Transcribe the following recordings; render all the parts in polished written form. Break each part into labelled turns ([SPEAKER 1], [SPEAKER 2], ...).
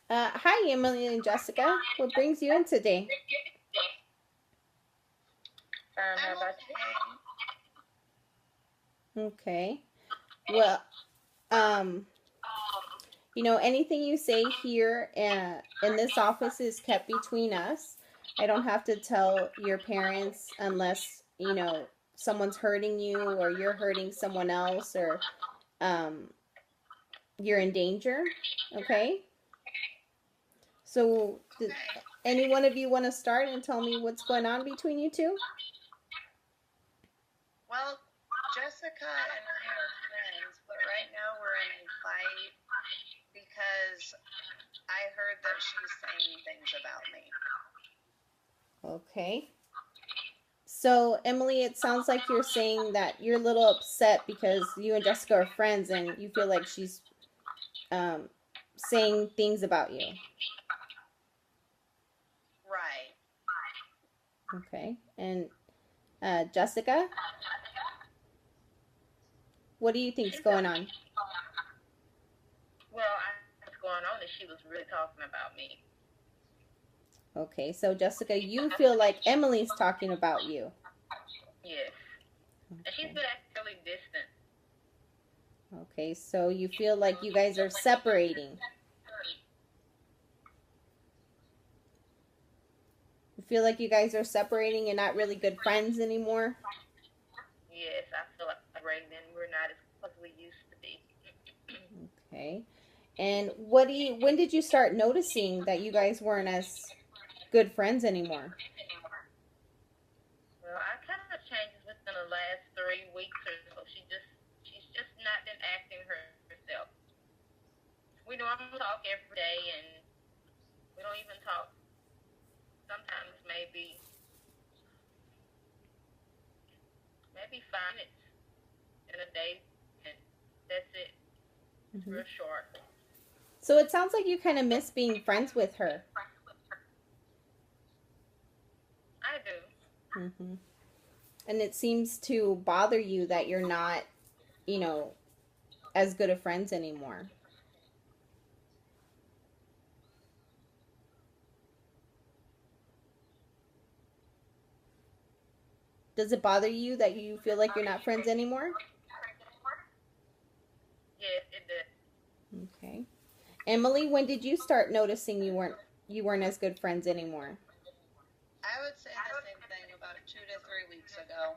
[SPEAKER 1] Hi, Emily and Jessica. What brings you in today?
[SPEAKER 2] How about you?
[SPEAKER 1] Okay. Well, um, anything you say here in this office is kept between us. I don't have to tell your parents unless, someone's hurting you or you're hurting someone else or um, you're in danger. Okay? So, did
[SPEAKER 2] Okay.
[SPEAKER 1] any one of you want to start and tell me what's going on between you two?
[SPEAKER 2] Well, Jessica and I are friends, but right now we're in a fight because I heard that she's saying things about me.
[SPEAKER 1] Okay. So, Emily, it sounds like you're saying that you're a little upset because you and Jessica are friends and you feel like she's um, saying things about you.
[SPEAKER 2] Right.
[SPEAKER 1] Okay. And Jessica, what do you think's
[SPEAKER 2] She felt
[SPEAKER 1] going on?
[SPEAKER 2] what's going on is she was really talking about me.
[SPEAKER 1] Okay. So, Jessica, you feel like Emily's talking about you.
[SPEAKER 2] Yes. And she's
[SPEAKER 1] Okay.
[SPEAKER 2] been acting really distant.
[SPEAKER 1] Okay. So, you feel like you guys are separating. You feel like you guys are separating and not really good friends anymore.
[SPEAKER 2] Yes, I feel like right then we're not as close as we used to be.
[SPEAKER 1] Okay. And when did you start noticing that you guys weren't as good friends anymore?
[SPEAKER 2] Well, I kind of changes within the last 3 weeks or so. She's just not been acting herself. We normally talk every day, and we don't even talk. Sometimes maybe 5 minutes in a day, and that's it. It's
[SPEAKER 1] Hmm.
[SPEAKER 2] real short.
[SPEAKER 1] So it sounds like you kind of miss being friends with her.
[SPEAKER 2] I do.
[SPEAKER 1] Hmm. And it seems to bother you that you're not, you know, as good of friends anymore. Does it bother you that you feel like you're not friends anymore?
[SPEAKER 2] Yes, it does.
[SPEAKER 1] Okay. Emily, when did you start noticing you weren't as good friends anymore?
[SPEAKER 2] I would say the same thing about 2 to 3 weeks ago.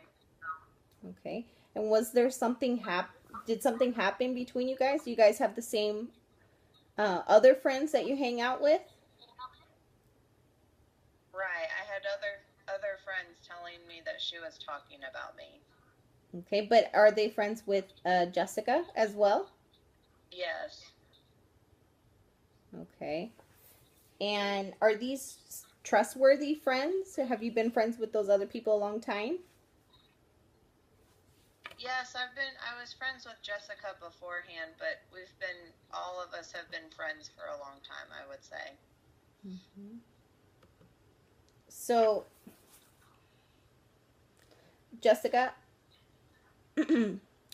[SPEAKER 1] Okay. And was there did something happen between you guys? Do you guys have the same other friends that you hang out with?
[SPEAKER 2] Right. I had other friends telling me that she was talking about me.
[SPEAKER 1] Okay, but are they friends with Jessica as well?
[SPEAKER 2] Yes.
[SPEAKER 1] Okay. And are these trustworthy friends? Have you been friends with those other people a long time?
[SPEAKER 2] Yes, I was friends with Jessica beforehand, but all of us have been friends for a long time, I would say.
[SPEAKER 1] Mm-hmm. So, Jessica,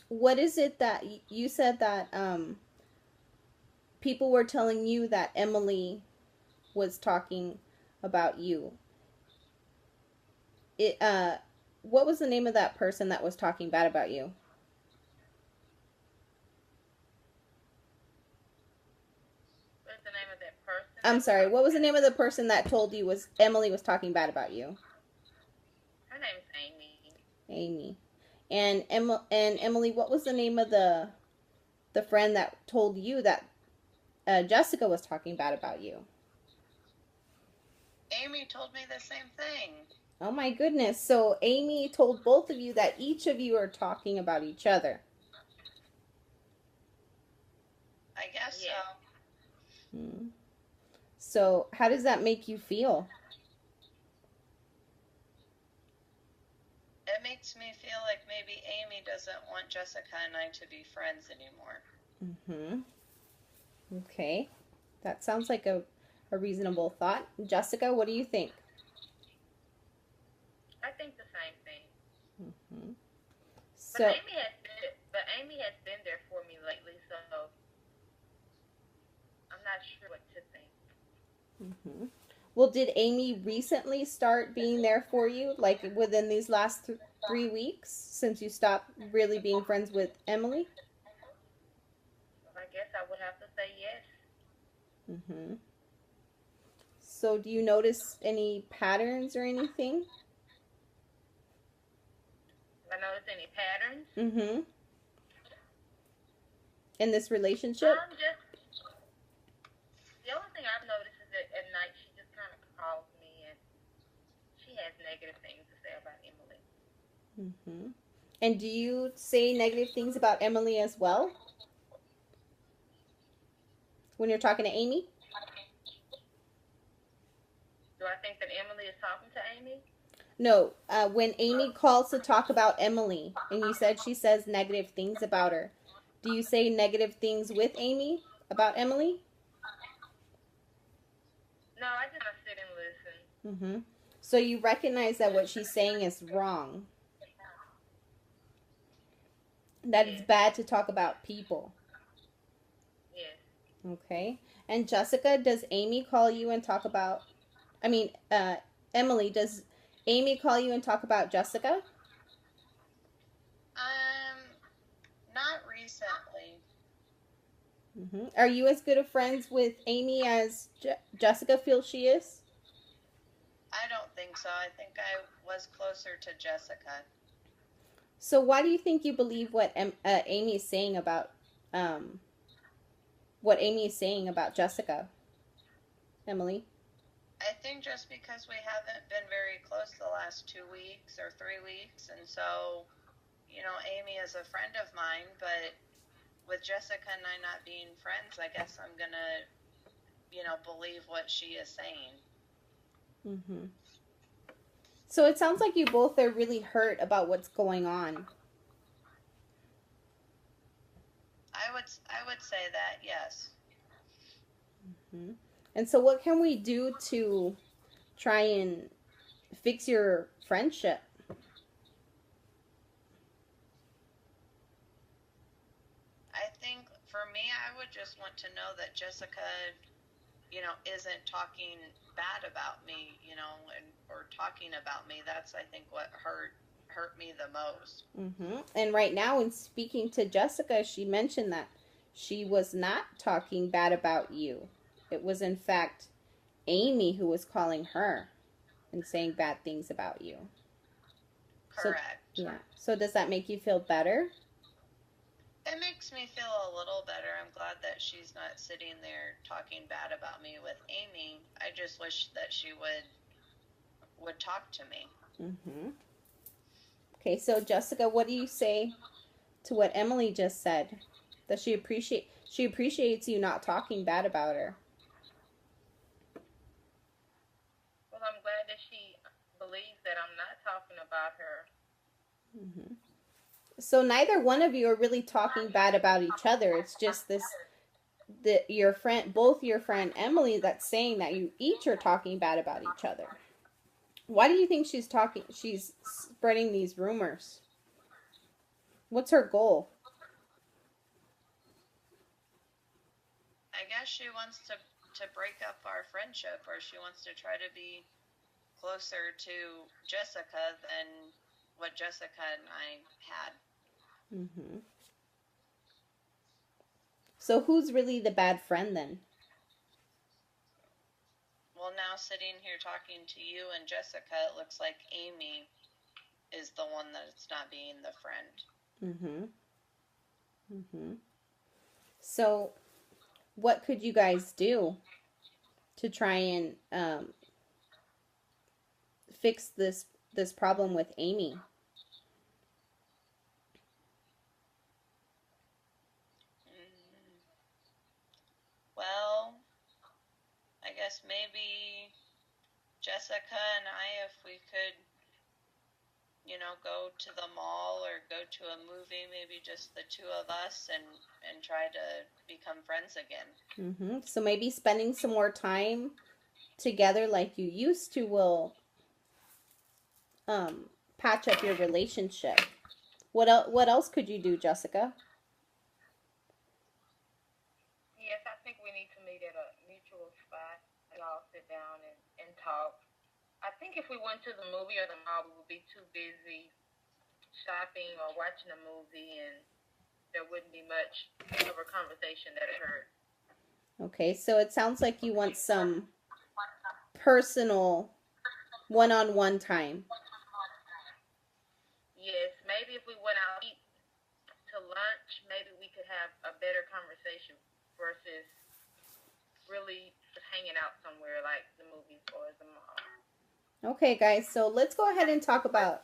[SPEAKER 1] what is it that you said that people were telling you that Emily was talking about you? It what was the name of that person that was talking bad about you?
[SPEAKER 2] What's the name of that person
[SPEAKER 1] I'm
[SPEAKER 2] that was
[SPEAKER 1] sorry. What
[SPEAKER 2] talking
[SPEAKER 1] was the
[SPEAKER 2] bad
[SPEAKER 1] name of
[SPEAKER 2] about
[SPEAKER 1] the
[SPEAKER 2] me?
[SPEAKER 1] person that told you was Emily was talking bad about you?
[SPEAKER 2] Her name's Amy.
[SPEAKER 1] Amy. And Emily, what was the name of the friend that told you that Jessica was talking bad about you?
[SPEAKER 2] Amy told me the same thing.
[SPEAKER 1] Oh my goodness. So Amy told both of you that each of you are talking about each other.
[SPEAKER 2] I guess
[SPEAKER 1] Yes.
[SPEAKER 2] so.
[SPEAKER 1] Hmm. So how does that make you feel?
[SPEAKER 2] It makes me feel like maybe Amy doesn't want Jessica and I to be friends anymore.
[SPEAKER 1] Hmm. Okay. That sounds like a reasonable thought. Jessica, what do you think?
[SPEAKER 2] I think the same thing.
[SPEAKER 1] Hmm.
[SPEAKER 2] But
[SPEAKER 1] So,
[SPEAKER 2] Amy has been there for me lately, so I'm not sure what to think.
[SPEAKER 1] Hmm. Well, did Amy recently start being there for you, like within these last 3 weeks, since you stopped really being friends with Emily?
[SPEAKER 2] I guess I would have to say yes.
[SPEAKER 1] Hmm. So, do you notice any patterns or anything?
[SPEAKER 2] If I notice any patterns,
[SPEAKER 1] Hmm. In this relationship?
[SPEAKER 2] just the only thing I've noticed is that at night she just kind of calls me and she has negative things to say about Emily.
[SPEAKER 1] Hmm. And do you say negative things about Emily as well when you're talking to Amy?
[SPEAKER 2] Do I think that Emily is talking to Amy?
[SPEAKER 1] No, when Amy calls to talk about Emily, and you said she says negative things about her, do you say negative things with Amy about Emily?
[SPEAKER 2] No, I just kind of sit and listen.
[SPEAKER 1] Hmm. So you recognize that what she's saying is wrong, that it's
[SPEAKER 2] Yes,
[SPEAKER 1] bad to talk about people.
[SPEAKER 2] yes.
[SPEAKER 1] Okay. And Jessica, does Amy call you and talk about, I mean, Emily, does Amy call you and talk about Jessica?
[SPEAKER 3] Um, not recently.
[SPEAKER 1] Are you as good of friends with Amy as Jessica feels she is?
[SPEAKER 3] I don't think so. I think I was closer to Jessica.
[SPEAKER 1] So why do you think you believe what Amy is saying about um, what Amy is saying about Jessica, Emily?
[SPEAKER 3] I think just because we haven't been very close the last 2 weeks or 3 weeks, and so, Amy is a friend of mine, but with Jessica and I not being friends, I guess I'm gonna, believe what she is saying.
[SPEAKER 1] Mm-hmm. So it sounds like you both are really hurt about what's going on.
[SPEAKER 3] I would say that, yes.
[SPEAKER 1] Mm-hmm. And so, what can we do to try and fix your friendship?
[SPEAKER 3] I think for me, I would just want to know that Jessica, isn't talking bad about me, or talking about me. That's, I think, what hurt me the most.
[SPEAKER 1] Mm-hmm. And right now, in speaking to Jessica, she mentioned that she was not talking bad about you. It was, in fact, Amy who was calling her and saying bad things about you. So,
[SPEAKER 3] Correct.
[SPEAKER 1] yeah. So, does that make you feel better?
[SPEAKER 3] It makes me feel a little better. I'm glad that she's not sitting there talking bad about me with Amy. I just wish that she would talk to me.
[SPEAKER 1] Mm-hmm. Okay, so Jessica, what do you say to what Emily just said? That she appreciates you not talking bad about her.
[SPEAKER 2] Well, I'm glad that she believes that I'm not talking about her.
[SPEAKER 1] Mm-hmm. So neither one of you are really talking bad about each other. It's just this that your friend, both your friend Emily, that's saying that you each are talking bad about each other. Why do you think she's talking? She's spreading these rumors. What's her goal?
[SPEAKER 3] I guess she wants to break up our friendship, or she wants to try to be closer to Jessica than what Jessica and I had.
[SPEAKER 1] Mm-hmm. So who's really the bad friend then?
[SPEAKER 3] Well, now sitting here talking to you and Jessica, it looks like Amy is the one that's not being the friend.
[SPEAKER 1] Mm-hmm. Mm-hmm. So what could you guys do to try and fix this problem with Amy?
[SPEAKER 3] Well, I guess maybe Jessica and I, if we could, go to the mall or go to a movie, maybe just the two of us, and try to become friends again.
[SPEAKER 1] Mm-hmm. So maybe spending some more time together like you used to will patch up your relationship. What else could you do, Jessica?
[SPEAKER 2] Yes, I think we need to meet at a mutual spot we all sit down and talk. I think if we went to the movie or the mall, we would be too busy shopping or watching a movie, and there wouldn't be much of a conversation that occurred.
[SPEAKER 1] Okay, so it sounds like you want some personal one-on-one time.
[SPEAKER 2] Yes, maybe if we went out to lunch, maybe we could have a better conversation versus really just hanging out somewhere like the movies or the mall.
[SPEAKER 1] Okay, guys, so let's go ahead and talk about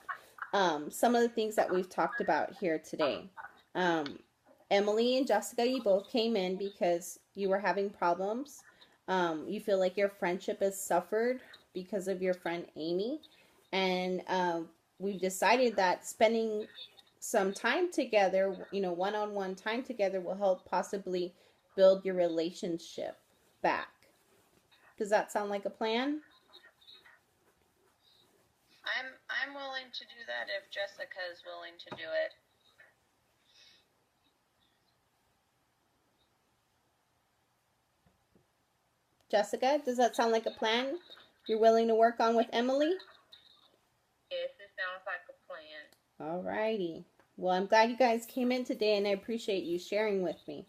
[SPEAKER 1] some of the things that we've talked about here today. Emily and Jessica, you both came in because you were having problems. You feel like your friendship has suffered because of your friend Amy. And we've decided that spending some time together, one-on-one time together will help possibly build your relationship back. Does that sound like a plan?
[SPEAKER 3] I'm willing to do that if Jessica is willing to do it.
[SPEAKER 1] Jessica, does that sound like a plan you're willing to work on with Emily?
[SPEAKER 2] Yes, it sounds like a plan.
[SPEAKER 1] All righty. Well, I'm glad you guys came in today, and I appreciate you sharing with me.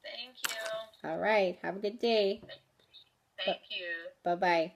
[SPEAKER 3] Thank you.
[SPEAKER 1] All right. Have a good day.
[SPEAKER 2] Thank you.
[SPEAKER 1] Bye-bye.